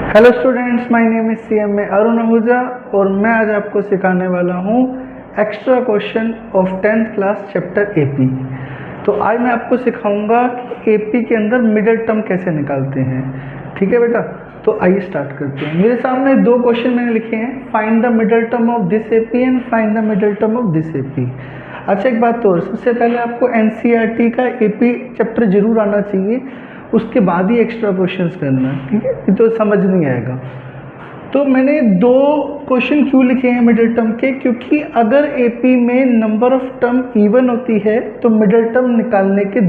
Hello students, my name is CMA Arun Ahuja और मैं आज आपको सिखाने वाला हूँ extra question of 10th class chapter AP। तो आज मैं आपको सिखाऊंगा कि AP के अंदर मिडिल टर्म कैसे निकालते हैं। ठीक है बेटा, तो आइए स्टार्ट करते हैं। मेरे सामने दो क्वेश्चन मैंने लिखे हैं, find the middle term of this AP and find the middle term of this AP। अच्छा, एक बात और, सबसे पहले आपको NCERT का AP चैप्टर जरूर आना चाहिए, उसके बाद ही एक्स्ट्रा क्वेश्चंस करना, ठीक है, ये तो समझ नहीं आएगा। तो मैंने दो क्वेश्चन क्यों लिखे हैं मिडिल टर्म के, क्योंकि अगर AP में नंबर ऑफ टर्म इवन होती है तो मिडिल टर्म निकालने के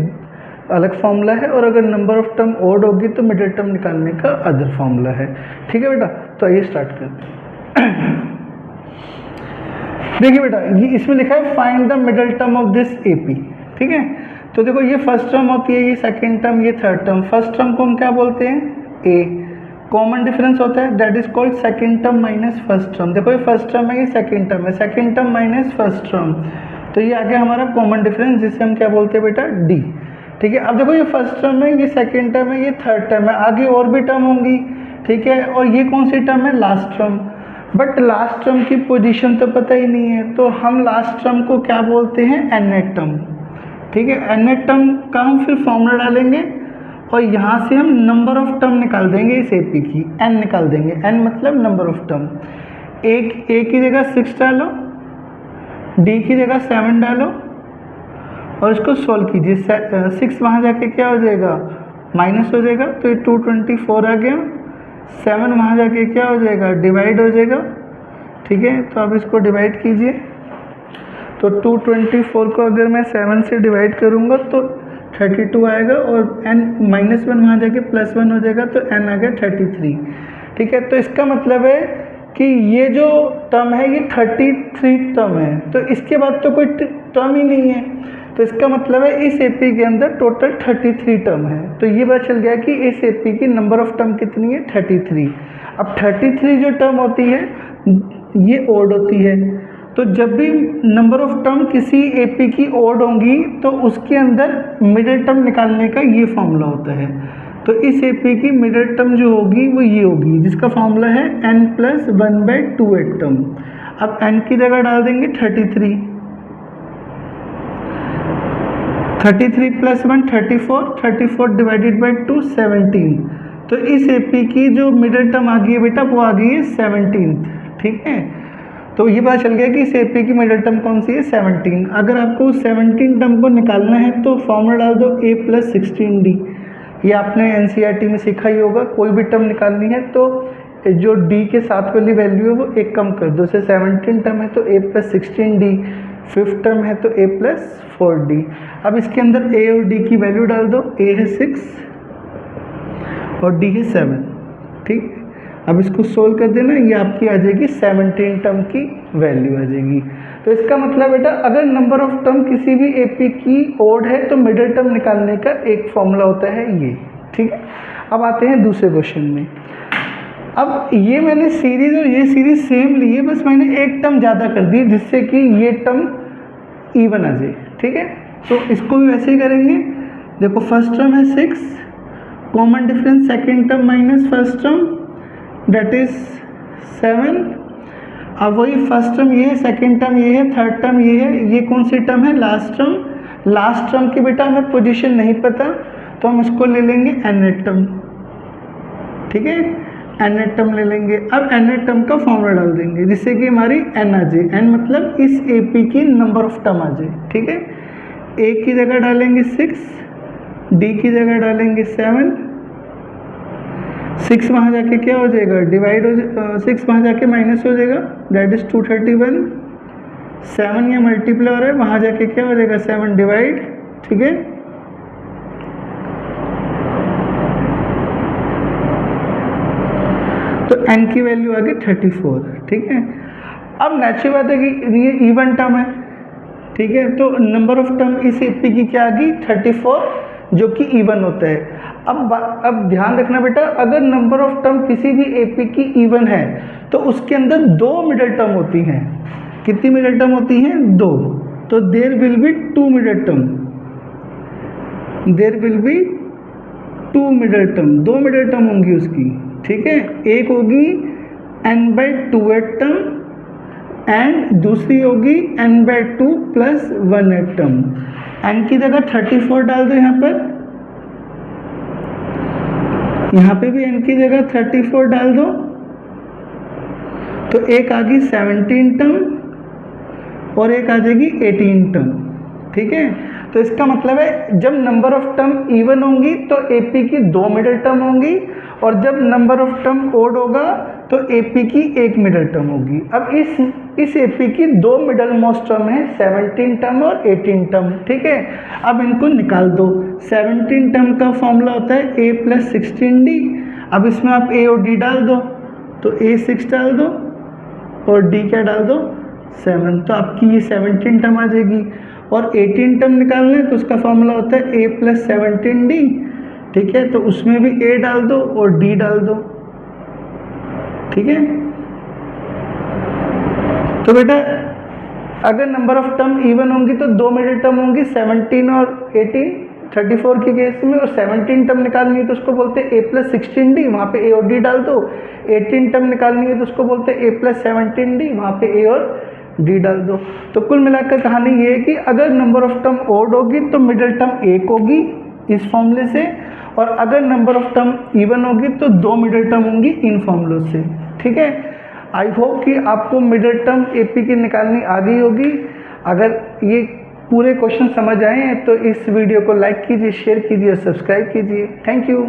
अलग फॉर्मूला है, और अगर नंबर ऑफ टर्म ओड होगी तो मिडिल टर्म निकालने का अदर फॉर्मूला है। ठीक है बेटा, तो आइए स्टार्ट करते हैं। देखिए बेटा, ये इसमें लिखा है find the middle term of this AP। ठीक है, तो देखो ये फर्स्ट टर्म होती है, ये सेकंड टर्म, ये थर्ड टर्म। फर्स्ट टर्म को हम क्या बोलते हैं? A। कॉमन डिफरेंस होता है, that is called second term minus first term. देखो ये फर्स्ट टर्म है, ये सेकंड टर्म है, second term minus first term, तो ये आ गया हमारा कॉमन डिफरेंस, जिसे हम क्या बोलते हैं बेटा? D। ठीक है, अब देखो ये फर्स्ट टर्म है, ये सेकंड टर्म है, ये थर्ड टर्म है, आगे और भी टर्म होंगी। ठीक है, और ये कौन सी टर्म है? Last term. But last term की पोजीशन तो पता ही नहीं है, तो हम लास्ट टर्म को क्या बोलते हैं? nth term. ठीक है, nth टर्म का हम फिर फॉर्मूला डालेंगे और यहाँ से हम नंबर ऑफ टर्म निकाल देंगे इस AP की, n निकाल देंगे, n मतलब नंबर ऑफ टर्म। A की जगह 6 डालो, D की जगह 7 डालो और इसको सोल्व कीजिए। 6 वहाँ जाके क्या हो जाएगा? माइनस हो जाएगा, तो ये 224 आ गया। 7 वहाँ जाके क्या हो जाएगा? डिवाइड हो जाएगा। ठीक है, तो अब इसको डिवाइड कीजिए, तो 224 को अगर मैं 7 से डिवाइड करूँगा तो 32 आएगा, और n -1 वहाँ जाके +1 हो जाएगा, तो n आ गया 33। ठीक है, तो इसका मतलब है कि ये जो टर्म है ये 33 टर्म है, तो इसके बाद तो कोई टर्म ही नहीं है, तो इसका मतलब है इस AP के अंदर टोटल 33 टर्म है। तो ये पता चल गया कि इस AP की नंबर ऑफ टर्म कितनी है? 33। अब 33 जो टर्म होती है ये ओड होती है, तो जब भी नंबर ऑफ टर्म किसी AP की ओड होंगी तो उसके अंदर मिडिल टर्म निकालने का ये फॉर्मूला होता है। तो इस AP की मिडिल टर्म जो होगी वो ये होगी, जिसका फॉर्मूला है n + 1/2 टर्म। अब n की जगह डाल देंगे 33, 33 + 1 34, 34 डिवाइडेड बाई 2 17। तो इस AP की जो मिडिल टर्म आ गई है बेटा, वो आ गई है 17। ठीक है, तो ये पता चल गया कि इस AP की मिडिल टर्म कौन सी है? 17। अगर आपको 17 टर्म को निकालना है तो फॉर्मूला डाल दो A + 16D। ये आपने NCERT में सीखा ही होगा, कोई भी टर्म निकालनी है तो जो D के साथ वाली वैल्यू है वो एक कम कर दो। जैसे 17 टर्म है तो A + 16D, 5th टर्म है तो A + 4D। अब इसके अंदर A और D की वैल्यू डाल दो, A है 6 और D है 7। ठीक, अब इसको सोल्व कर देना, ये आपकी आ जाएगी 17 टर्म की वैल्यू आ जाएगी। तो इसका मतलब बेटा, अगर नंबर ऑफ टर्म किसी भी AP की ओड है तो मिडिल टर्म निकालने का एक फॉर्मूला होता है ये। ठीक है, अब आते हैं दूसरे क्वेश्चन में। अब ये मैंने सीरीज और ये सीरीज सेम ली है, बस मैंने एक टर्म ज़्यादा कर दी जिससे कि ये टर्म इवन आ जाए। ठीक है, तो इसको भी वैसे ही करेंगे। देखो फर्स्ट टर्म है 6, common difference second term minus first term, that is 7। अब वही फर्स्ट टर्म ये है, सेकेंड टर्म ये है, थर्ड टर्म ये है, ये कौन सी टर्म है? Last term. लास्ट टर्म की बेटा हमें पोजीशन नहीं पता, तो हम इसको ले लेंगे nth टर्म। ठीक है, nth टर्म ले लेंगे। अब nth टर्म का फॉर्मूला डाल देंगे जिससे कि हमारी n आ जाए, n मतलब इस AP की नंबर ऑफ टर्म आ जाए। ठीक है, A की जगह डालेंगे 6, D की जगह डालेंगे 7, 6 वहाँ जाके क्या हो जाएगा? डिवाइड हो 6 वहाँ जाके माइनस हो जाएगा, दैट इज 231। 7 या मल्टीप्लाई हो रहा है, वहाँ जाके क्या हो जाएगा? 7 डिवाइड। ठीक है, तो n की वैल्यू आ गई 34। ठीक है, अब नेचुरल बात है कि ये इवन टर्म है। ठीक है, तो नंबर ऑफ टर्म इस AP की क्या आ गई? 34, जो कि इवन होता है। अब ध्यान रखना बेटा, अगर नंबर ऑफ टर्म किसी भी AP की इवन है तो उसके अंदर 2 मिडिल टर्म होती हैं। कितनी मिडिल टर्म होती हैं? 2। तो there will be 2 middle term, there will be two middle term, दो मिडल टर्म होंगी उसकी, ठीक है। एक होगी n/2 टर्म एंड दूसरी होगी n/2 + 1 टर्म। n की जगह 34 डाल दो यहाँ पर, यहाँ पे भी n की जगह 34 डाल दो, तो एक आ गई 17 टर्म और एक आ जाएगी 18 टर्म, ठीक है। तो इसका मतलब है जब नंबर ऑफ टर्म इवन होंगी तो एपी की दो मिडल टर्म होंगी, और जब नंबर ऑफ टर्म ओड होगा तो एपी की एक मिडल टर्म होगी। अब इस एपी की दो मिडल मोस्ट टर्म है, 17 टर्म और 18 टर्म, ठीक है। अब इनको निकाल दो। 17 टर्म का फॉर्मूला होता है a + 16d। अब इसमें आप a और d डाल दो, तो a 6 डाल दो और d क्या डाल दो 7, तो आपकी ये 17 टर्म आ जाएगी। और 18 टर्म निकालना है तो उसका फॉर्मूला होता है a + 17d, ठीक है। तो उसमें भी a डाल दो और d डाल दो, ठीक है। तो बेटा अगर नंबर ऑफ टर्म इवन होंगी तो दो मिडिल टर्म होंगी, 17 और 18, 34 के केस में। और 17 टर्म निकालनी है तो उसको बोलते हैं a + 16d, वहाँ पे a और d डाल दो। 18 टर्म निकालनी है तो उसको बोलते हैं a + 17d, वहाँ पे a और d डाल दो। तो कुल मिलाकर कहानी ये है कि अगर नंबर ऑफ टर्म ओड होगी तो मिडिल टर्म एक होगी इस फॉर्मूले से, और अगर नंबर ऑफ टर्म इवन होगी तो दो मिडिल टर्म होंगी इन फॉर्मूलों से, ठीक है। आई होप कि आपको मिडिल टर्म एपी की निकालनी आ गई होगी। अगर ये पूरे क्वेश्चन समझ आए हैं तो इस वीडियो को लाइक कीजिए, शेयर कीजिए और सब्सक्राइब कीजिए। Thank you.